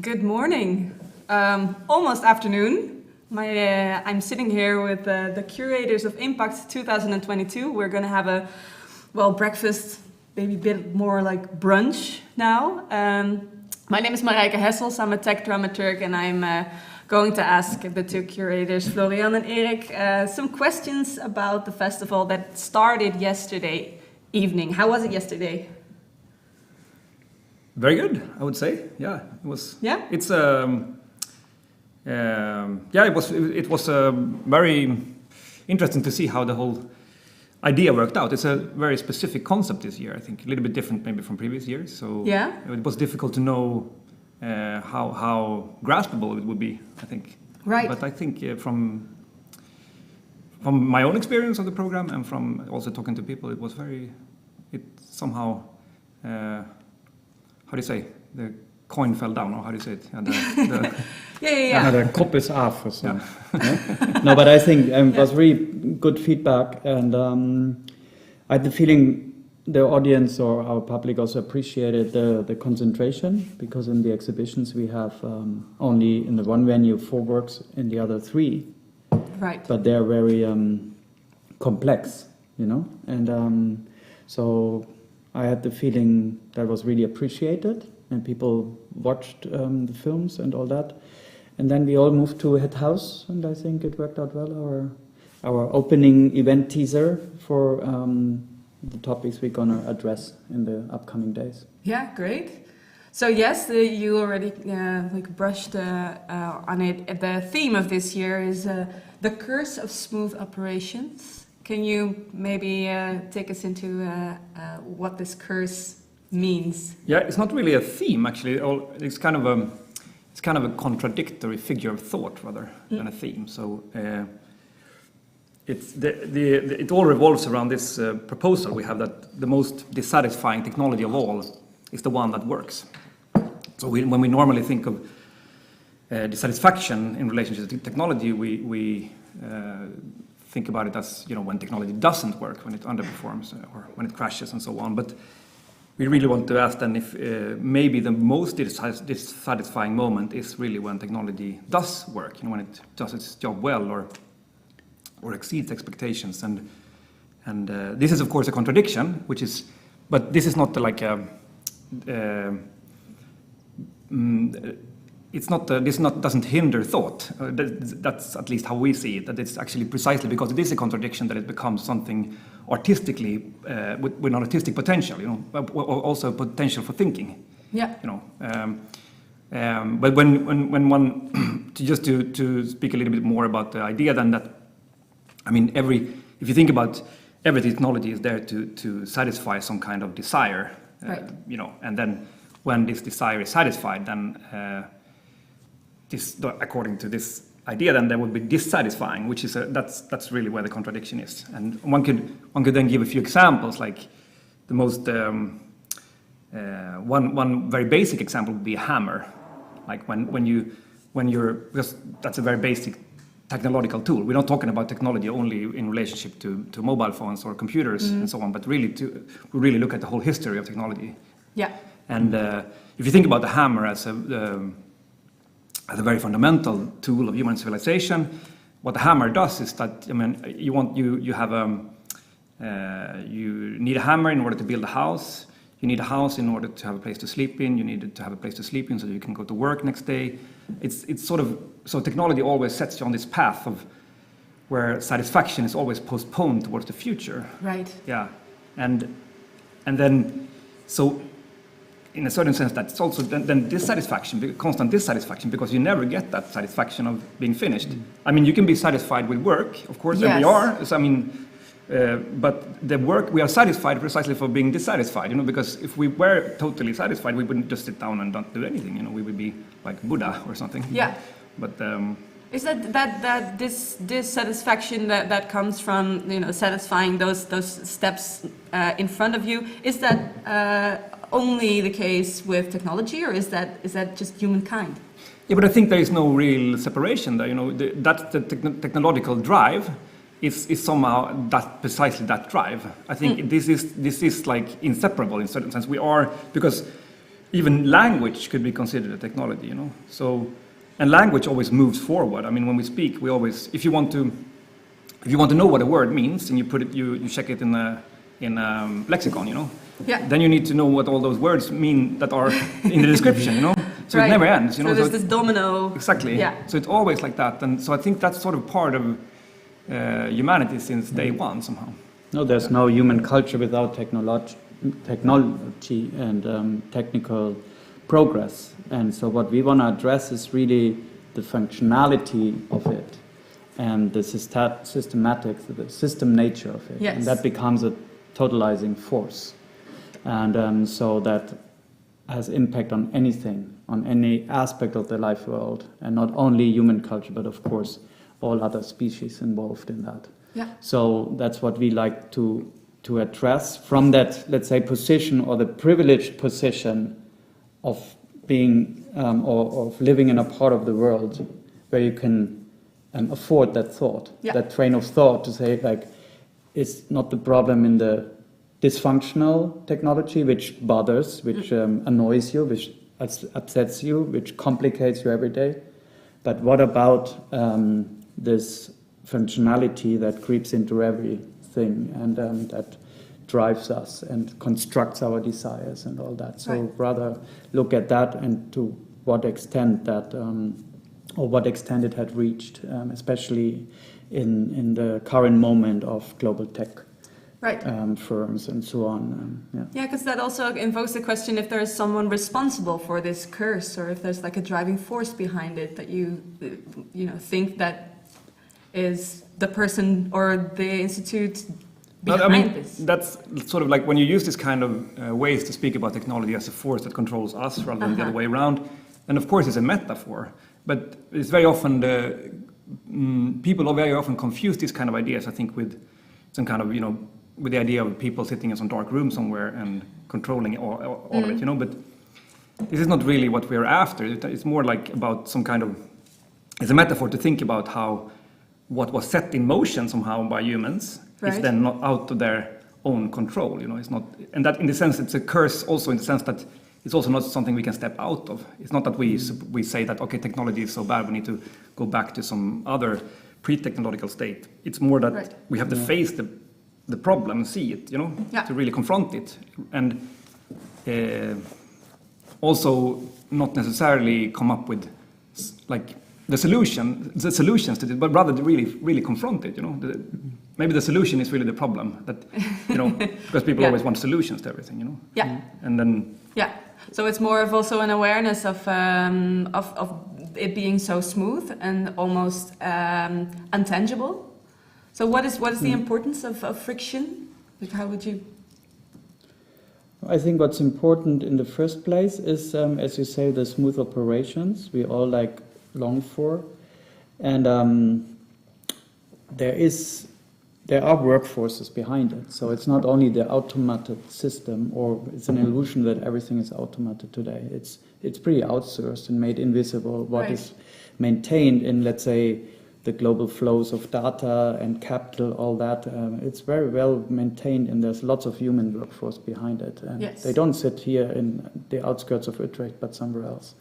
Good morning, almost afternoon. I'm sitting here with the curators of IMPAKT 2022. We're going to have a, breakfast, maybe a bit more like brunch now. My name is Marijke Hessels, I'm a tech dramaturg, and I'm going to ask the two curators, Florian and Erik, some questions about the festival that started yesterday evening. How was it yesterday? Very good, I would say. Yeah, it was. Yeah. It's it was very interesting to see how the whole idea worked out. It's a very specific concept this year. I think a little bit different maybe from previous years. So yeah, it was difficult to know how graspable it would be. I think. Right. But I think from my own experience of the program and from also talking to people, it was very. It somehow. How do you say? The coin fell down, or how do you say it? Yeah. The cup is off or something. Yeah? No, but I think it was really good feedback, and I had the feeling the audience or our public also appreciated the concentration, because in the exhibitions we have only in the one venue 4 works, in the other 3. Right. But they're very complex, and so I had the feeling that was really appreciated, and people watched the films and all that. And then we all moved to Head House, and I think it worked out well. Our opening event teaser for the topics we're going to address in the upcoming days. Yeah, great. So yes, you already brushed on it. The theme of this year is the curse of smooth operations. Can you maybe take us into what this curse means? Yeah, it's not really a theme actually. It's kind of a contradictory figure of thought rather than a theme. So it all revolves around this proposal we have that the most dissatisfying technology of all is the one that works. So when we normally think of dissatisfaction in relationship to technology, we think about it as when technology doesn't work, when it underperforms or when it crashes and so on. But we really want to ask then if maybe the most dissatisfying moment is really when technology does work, when it does its job well or exceeds expectations. And this is of course a contradiction, but this is not like a. Doesn't hinder thought. That's at least how we see it. That it's actually precisely because it is a contradiction that it becomes something artistically with an artistic potential, also potential for thinking. Yeah. But when one to speak a little bit more about the idea, then that if you think about every technology is there to satisfy some kind of desire, right. And then when this desire is satisfied, then according to this idea, then there would be dissatisfying, which is that's really where the contradiction is. And one could then give a few examples, like the most one very basic example would be a hammer, like when you're because that's a very basic technological tool. We're not talking about technology only in relationship to mobile phones or computers and so on, but we really look at the whole history of technology. Yeah. And if you think about the hammer as a very fundamental tool of human civilization, what the hammer does is that you need a hammer in order to build a house. You need a house in order to have a place to sleep in. You need to have a place to sleep in so that you can go to work next day. It's sort of so technology always sets you on this path of where satisfaction is always postponed towards the future. Right. Yeah, and then so. In a certain sense, that's also then dissatisfaction, constant dissatisfaction, because you never get that satisfaction of being finished. You can be satisfied with work, of course, yes. And we are. So, but the work, we are satisfied precisely for being dissatisfied, because if we were totally satisfied, we wouldn't just sit down and not do anything, we would be like Buddha or something. Yeah. But is that dissatisfaction that comes from satisfying those steps in front of you? Is that only the case with technology, or is that just humankind? Yeah, but I think there is no real separation there. That's the technological drive is somehow precisely that drive. I think this is like inseparable in certain sense. We are, because even language could be considered a technology, you know. So, and language always moves forward. I mean, when we speak, we always, if you want to know what a word means, and you put it, you check it in a lexicon, you know. Yeah. Then you need to know what all those words mean that are in the description, you know. So it never ends, you know. So there's this domino. Exactly. Yeah. So it's always like that, and so I think that's sort of part of humanity since day one somehow. No, there's no human culture without technology and technical progress. And so what we want to address is really the functionality of it and the systematics, the system nature of it. Yes. And that becomes a totalizing force. And so that has impact on anything, on any aspect of the life world, and not only human culture, but of course all other species involved in that. Yeah. So that's what we like to address from that, let's say, position or the privileged position of being or of living in a part of the world where you can afford that thought, that train of thought to say, like, it's not the problem in the dysfunctional technology which bothers, which annoys you, which upsets you, which complicates you every day. But what about this functionality that creeps into everything and that drives us and constructs our desires and all that? So rather look at that and to what extent that, or what extent it had reached, especially in the current moment of global tech. Firms and so on. Yeah, because that also invokes the question if there is someone responsible for this curse, or if there's like a driving force behind it that you think that is the person or the institute behind this. That's sort of like when you use this kind of ways to speak about technology as a force that controls us rather than the other way around. And of course, it's a metaphor, but it's very often people very often confuse these kind of ideas. I think with some kind of with the idea of people sitting in some dark room somewhere and controlling all of it, But this is not really what we're after. It's more like about some kind of, it's a metaphor to think about how what was set in motion somehow by humans is then not out of their own control, It's not, and that in the sense it's a curse also in the sense that it's also not something we can step out of. It's not that we say that, okay, technology is so bad, we need to go back to some other pre-technological state. It's more that we have to face the problem and see it, to really confront it. And also not necessarily come up with like the solutions to it, but rather to really confront it, Maybe the solution is really the problem that, because people always want solutions to everything, Yeah. And then... Yeah. So it's more of also an awareness of it being so smooth and almost untangible. So what is the importance of friction? Like how would you? I think what's important in the first place is, as you say, the smooth operations we all long for, and there are workforces behind it. So it's not only the automated system, or it's an illusion that everything is automated today. It's pretty outsourced and made invisible. What is maintained in, let's say, the global flows of data and capital, all that, it's very well maintained, and there's lots of human workforce behind it. And they don't sit here in the outskirts of Utrecht, but somewhere else.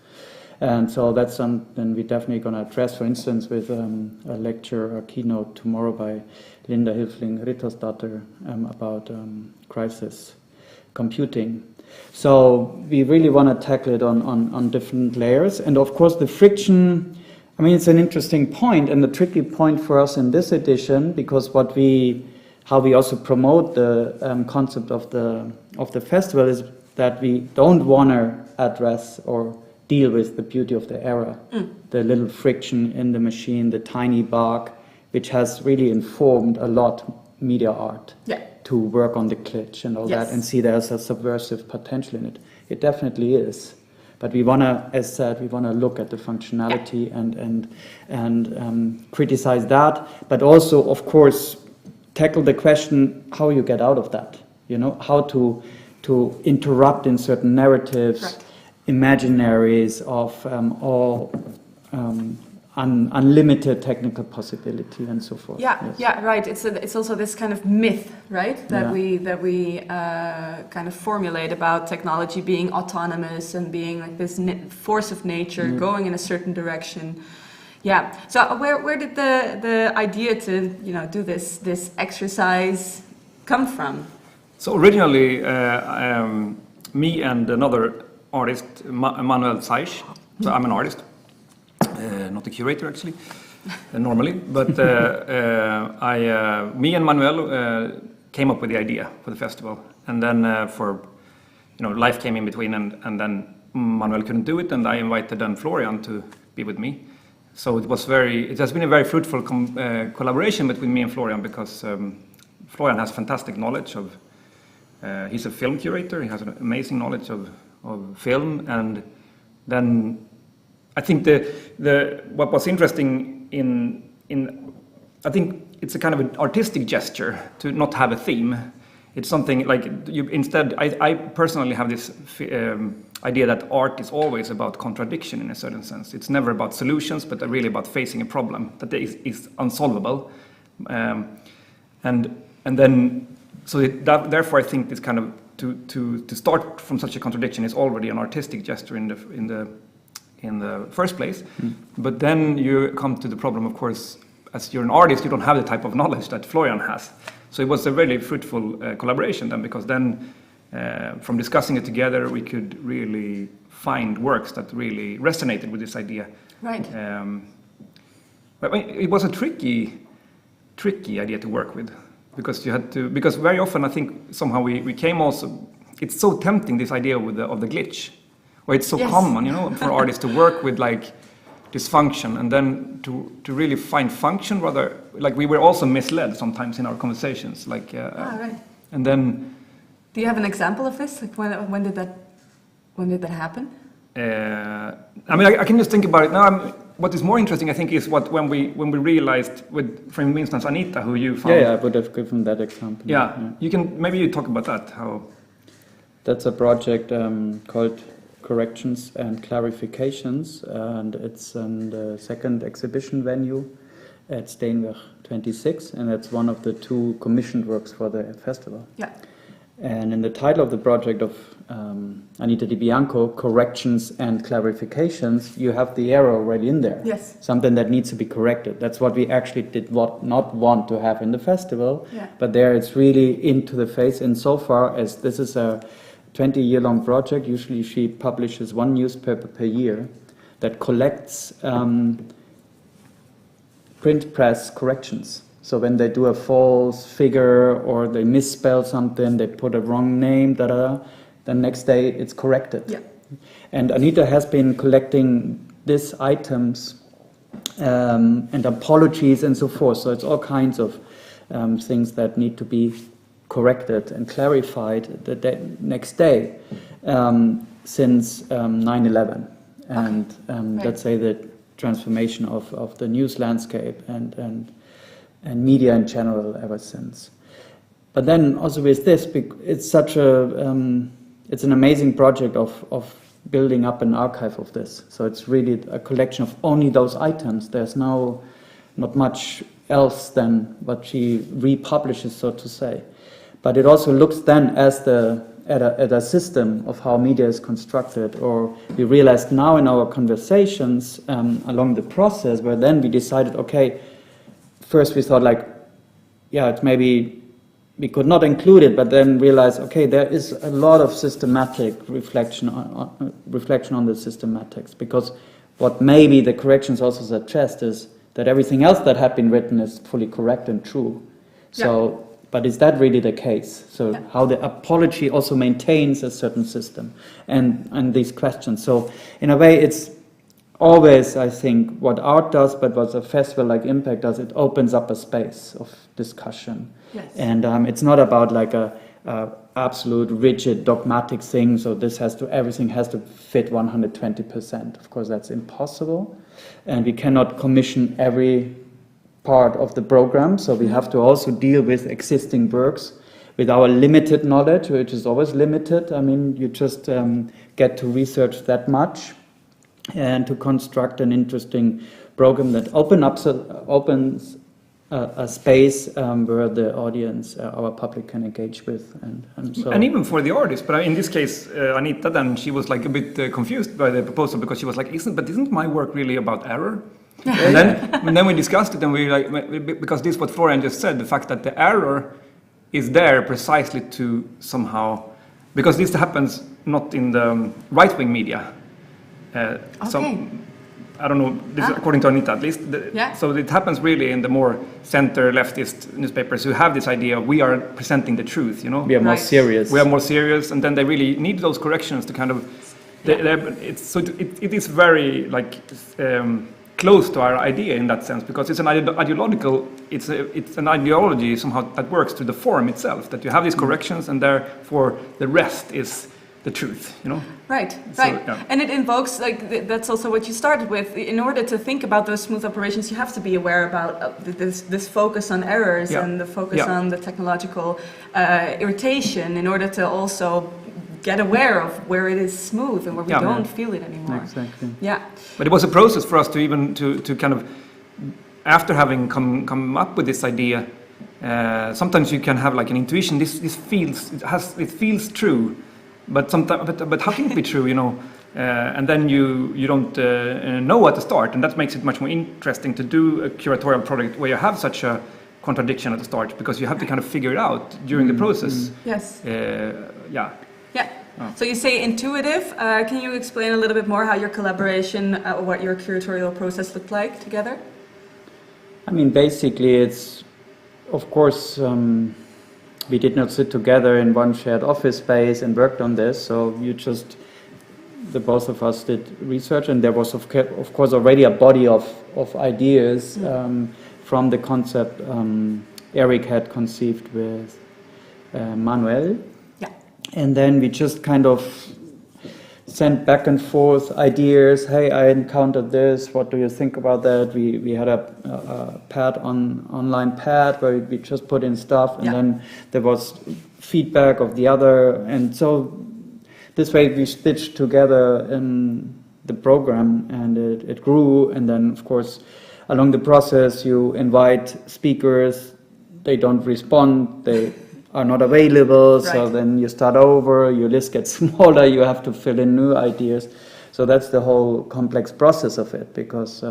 And so that's something we're definitely going to address, for instance, with a lecture, a keynote tomorrow by Linda Hilfling-Rittersdatter about crisis computing. So we really want to tackle it on different layers. And of course, the friction, I mean, it's an interesting point and a tricky point for us in this edition, because how we also promote the concept of the festival is that we don't want to address or deal with the beauty of the era, the little friction in the machine, the tiny bug, which has really informed a lot media art to work on the glitch and all that, and see there's a subversive potential in it. It definitely is. But we want to, as said, we want to look at the functionality and criticize that, but also, of course, tackle the question how you get out of that. How to interrupt in certain narratives, imaginaries of all unlimited technical possibility and so forth. Yeah, Yes. yeah, right. It's also this kind of myth, right, that Yeah. we kind of formulate about technology being autonomous and being like this force of nature going in a certain direction. Yeah. So where did the idea to do this exercise come from? So originally, me and another artist, Manuel Saish, so I'm an artist, not a curator actually, normally, but me and Manuel came up with the idea for the festival, and then life came in between, and then Manuel couldn't do it, and I invited then Florian to be with me. So it has been a very fruitful collaboration between me and Florian, because Florian has fantastic knowledge of. He's a film curator. He has an amazing knowledge of film, and then I think what was interesting in I think it's a kind of an artistic gesture to not have a theme. It's something like instead. I personally have this idea that art is always about contradiction in a certain sense. It's never about solutions, but really about facing a problem that is unsolvable, and then. So therefore, I think this kind of to start from such a contradiction is already an artistic gesture in the first place. But then you come to the problem, of course, as you're an artist, you don't have the type of knowledge that Florian has. So it was a really fruitful collaboration then, because then from discussing it together, we could really find works that really resonated with this idea. Right. But it was a tricky idea to work with. Because very often I think somehow we came also, it's so tempting, this idea of the glitch, where it's so common, for artists to work with like dysfunction, and then to really find function, rather, like we were also misled sometimes in our conversations, like, right. And then. Do you have an example of this? Like when did that happen? I mean, I can just think about it now. What is more interesting, I think, is when we realized with, for instance, Anita, who you found. Yeah, I would have given that example. Yeah. You talk about that. How? That's a project called Corrections and Clarifications, and it's in the second exhibition venue at Steenweg 26, and it's one of the 2 commissioned works for the festival. Yeah. And in the title of the project of Anita Di Bianco, Corrections and Clarifications, you have the error already in there. Yes. Something that needs to be corrected. That's what we actually did not want to have in the festival. Yeah. But there it's really into the face insofar as this is a 20-year-long project. Usually she publishes 1 newspaper per year that collects print press corrections. So when they do a false figure or they misspell something, they put a wrong name, then next day it's corrected. Yeah. And Anita has been collecting these items and apologies and so forth. So it's all kinds of things that need to be corrected and clarified the next day since 9/11. And Right. let's say the transformation of the news landscape and media in general ever since. But then also with this, it's such it's an amazing project of building up an archive of this. So it's really a collection of only those items. There's now not much else than what she republishes, so to say. But it also looks then at a system of how media is constructed, or we realized now in our conversations along the process, where then we decided, okay, first we thought it's maybe we could not include it, but then realized, okay, there is a lot of systematic reflection on the systematics, because what maybe the corrections also suggest is that everything else that had been written is fully correct and true. So, but is that really the case? So how the apology also maintains a certain system and these questions. So in a way, it's always, I think, what art does, but what a festival like IMPAKT does, it opens up a space of discussion. Yes. And it's not about like a absolute rigid dogmatic thing, so everything has to fit 120%. Of course, that's impossible. And we cannot commission every part of the program, so we have to also deal with existing works with our limited knowledge, which is always limited. I mean, you just get to research that much. and to construct an interesting program that opens a space where the audience, our public, can engage with, and even for the artist. But in this case, Anita, then she was like a bit confused by the proposal, because she was like, "Isn't my work really about error?" And then we discussed it, and we like, because this is what Florian just said, the fact that the error is there precisely to somehow, because this happens not in the right-wing media. So I don't know, this is according to Anita at least. So it happens really in the more center leftist newspapers who have this idea, we are presenting the truth, you know. We are more serious. We are more serious, and then they really need those corrections to kind of. It is very like close to our idea in that sense, because it's an ideological. It's an ideology somehow that works through the form itself. That you have these corrections, and therefore the rest is the truth, you know. Right. Yeah. And it invokes, like, that's also what you started with. In order to think about those smooth operations, you have to be aware about this focus on errors and the focus on the technological irritation, in order to also get aware of where it is smooth and where we don't feel it anymore. Exactly. Yeah. But it was a process for us to even to kind of, after having come up with this idea, sometimes you can have like an intuition. This feels true. But sometimes, but how can it be true, you know? And then you don't know at the start, and that makes it much more interesting to do a curatorial project where you have such a contradiction at the start, because you have to kind of figure it out during the process. Yes. Yeah. So you say intuitive. Can you explain a little bit more how your collaboration, what your curatorial process looked like together? I mean, basically, it's, of course, we did not sit together in one shared office space and worked on this. So the both of us did research, and there was of course already a body of ideas from the concept Erik had conceived with Manuel. Yeah. And then we just kind of sent back and forth ideas. Hey, I encountered this. What do you think about that? We had a pad online pad where we just put in stuff, and then there was feedback of the other, and so this way we stitched together in the program, and it grew. And then, of course, along the process, you invite speakers. They don't respond. They are not available, so then you start over, your list gets smaller, you have to fill in new ideas. So that's the whole complex process of it, because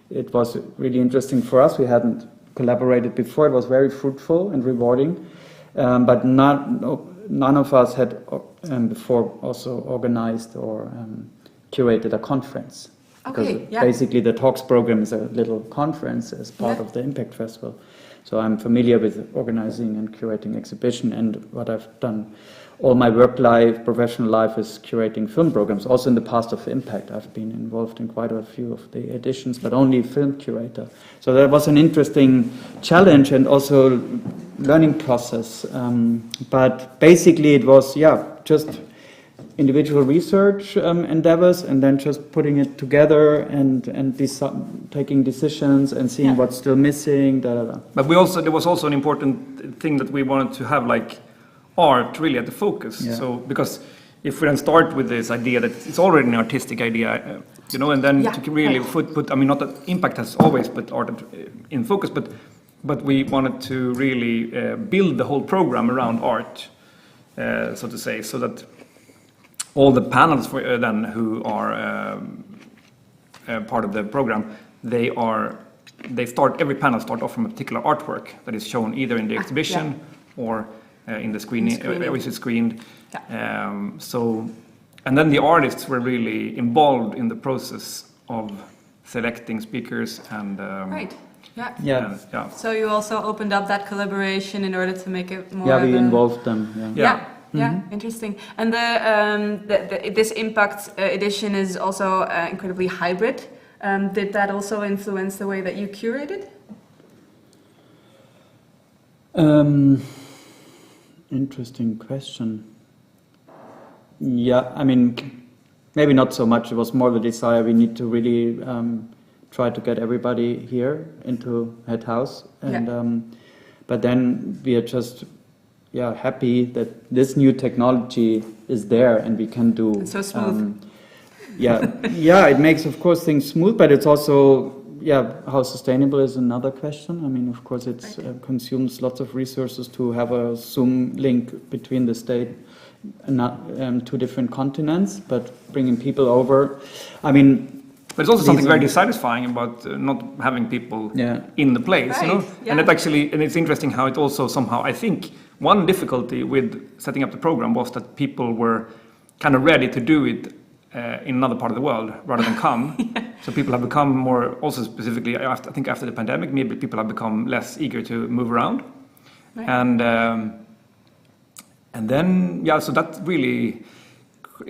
it was really interesting for us. We hadn't collaborated before. It was very fruitful and rewarding, but none of us had before also organized or curated a conference. Because basically the talks program is a little conference as part of the IMPAKT Festival. So I'm familiar with organizing and curating exhibition, and what I've done all my work life, professional life, is curating film programs. Also in the past of IMPAKT, I've been involved in quite a few of the editions, but only film curator. So that was an interesting challenge and also learning process. But basically it was, just individual research endeavors, and then just putting it together and taking decisions and seeing what's still missing. But there was also an important thing that we wanted to have, like art really at the focus. So because if we then start with this idea that it's already an artistic idea, you know, and then to really put I mean, not that IMPAKT has always put art in focus, but we wanted to really build the whole program around art, so to say, so that all the panels for, then who are part of the program, every panel start off from a particular artwork that is shown either in the exhibition or in the screening, which is screened. So, and then the artists were really involved in the process of selecting speakers and. So you also opened up that collaboration in order to make it more. We involved them. Interesting. And this IMPAKT edition is also incredibly hybrid. Did that also influence the way that you curated? Interesting question. Yeah, I mean, maybe not so much. It was more the desire. We need to really try to get everybody here into Head House, and but then we are just happy that this new technology is there and we can do it's so smooth. yeah, it makes, of course, things smooth, but it's also, how sustainable is another question. I mean, of course, it consumes lots of resources to have a Zoom link between the state and two different continents, but bringing people over, I mean. But it's also something very dissatisfying about not having people in the place, right. you know. And it's interesting how it also somehow, I think, one difficulty with setting up the program was that people were kind of ready to do it in another part of the world rather than come. So people have become more, also specifically, I think after the pandemic, maybe people have become less eager to move around. Right. And then, so that really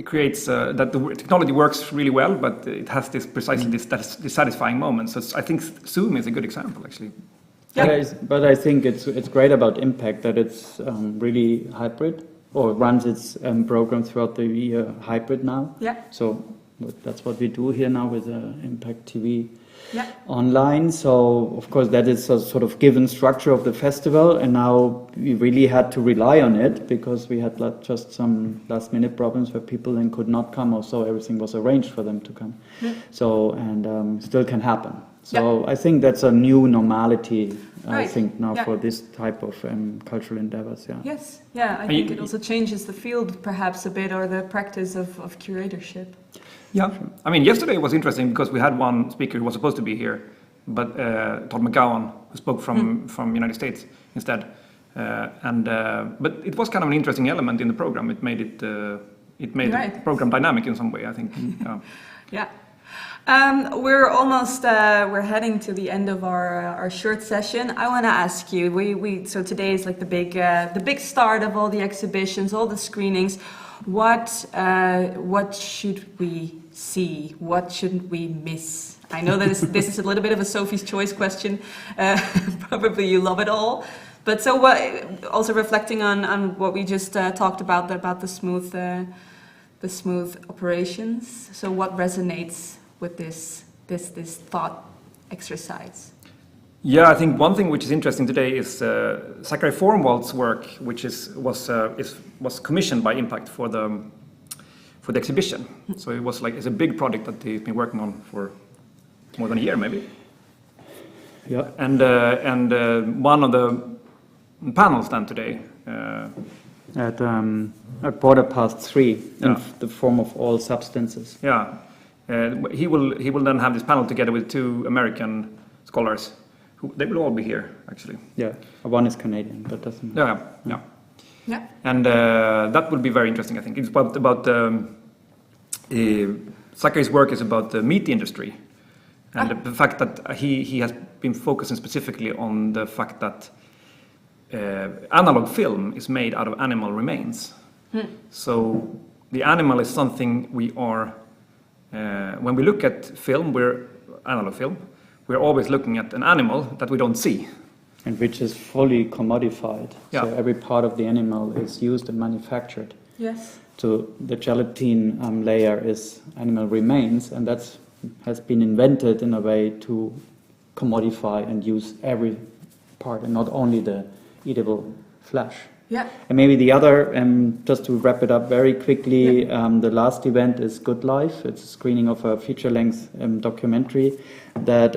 creates that the technology works really well, but it has this dissatisfying moment. So I think Zoom is a good example, actually. Yeah. But I think it's great about IMPAKT that it's really hybrid, or runs its program throughout the year hybrid now. Yeah. So that's what we do here now with IMPAKT TV online. So of course that is a sort of given structure of the festival, and now we really had to rely on it because we had just some last minute problems where people then could not come, or so everything was arranged for them to come. So and still can happen. So I think that's a new normality. I think now for this type of cultural endeavors. Yes. Yeah. I think it also changes the field perhaps a bit, or the practice of curatorship. Yeah. I mean, yesterday was interesting because we had one speaker who was supposed to be here, but Todd McGowan, who spoke from United States instead. But it was kind of an interesting element in the program. It made the program dynamic in some way, I think. Yeah. We're almost we're heading to the end of our short session. I want to ask you. So today is like the big start of all the exhibitions, all the screenings. What should we see? What shouldn't we miss? I know that this is a little bit of a Sophie's Choice question. Probably you love it all. But so what? Also reflecting on what we just talked about the smooth operations. So what resonates with this thought exercise? Yeah, I think one thing which is interesting today is Zachary Formwald's work, which was commissioned by IMPAKT for the exhibition. So it's a big project that he's been working on for more than a year, maybe. Yeah. And one of the panels then today at Border Path 3 in the form of all substances. Yeah. He will then have this panel together with two American scholars. They will all be here, actually. Yeah, one is Canadian, but doesn't matter. Yeah. And that will be very interesting, I think. It's about Zachary's work is about the meat industry, and the fact that he has been focusing specifically on the fact that analog film is made out of animal remains. So the animal is something we are. When we look at film, analog film, we're always looking at an animal that we don't see. And which is fully commodified. Yeah. So every part of the animal is used and manufactured. Yes. So the gelatin layer is animal remains, and that has been invented in a way to commodify and use every part, and not only the eatable flesh. Yeah. And maybe the other, just to wrap it up very quickly, the last event is Good Life. It's a screening of a feature-length documentary that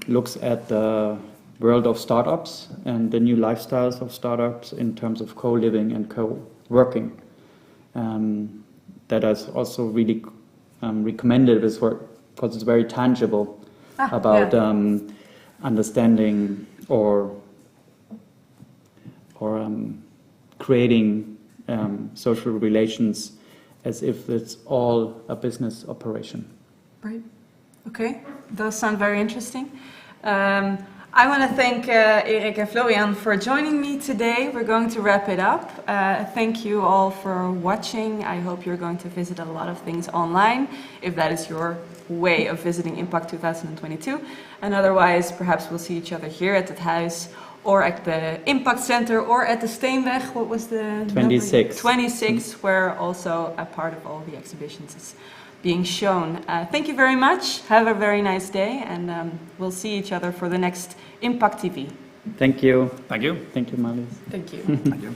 looks at the world of startups and the new lifestyles of startups in terms of co-living and co-working. That is also really recommended this work because it's very tangible about understanding or creating social relations as if it's all a business operation. Right. Okay. Those sound very interesting. I want to thank Erik and Florian for joining me today. We're going to wrap it up. Thank you all for watching. I hope you're going to visit a lot of things online, if that is your way of visiting IMPAKT 2022. And otherwise, perhaps we'll see each other here at het huis, or at the IMPAKT Center, or at the Steenweg. What was the 26. 26, where also a part of all the exhibitions is being shown. Thank you very much. Have a very nice day, and we'll see each other for the next IMPAKT TV. Thank you. Thank you. Thank you, Marlies. Thank you. Thank you.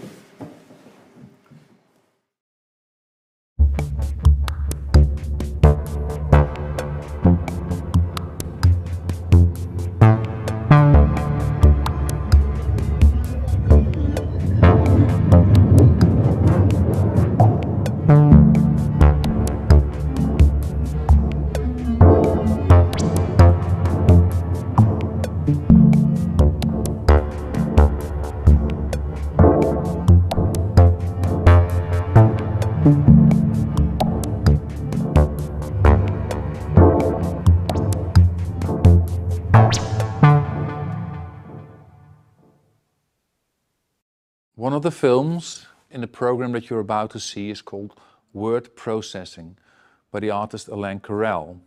One of the films in the program that you're about to see is called Word Processing by the artist Alain Carrel.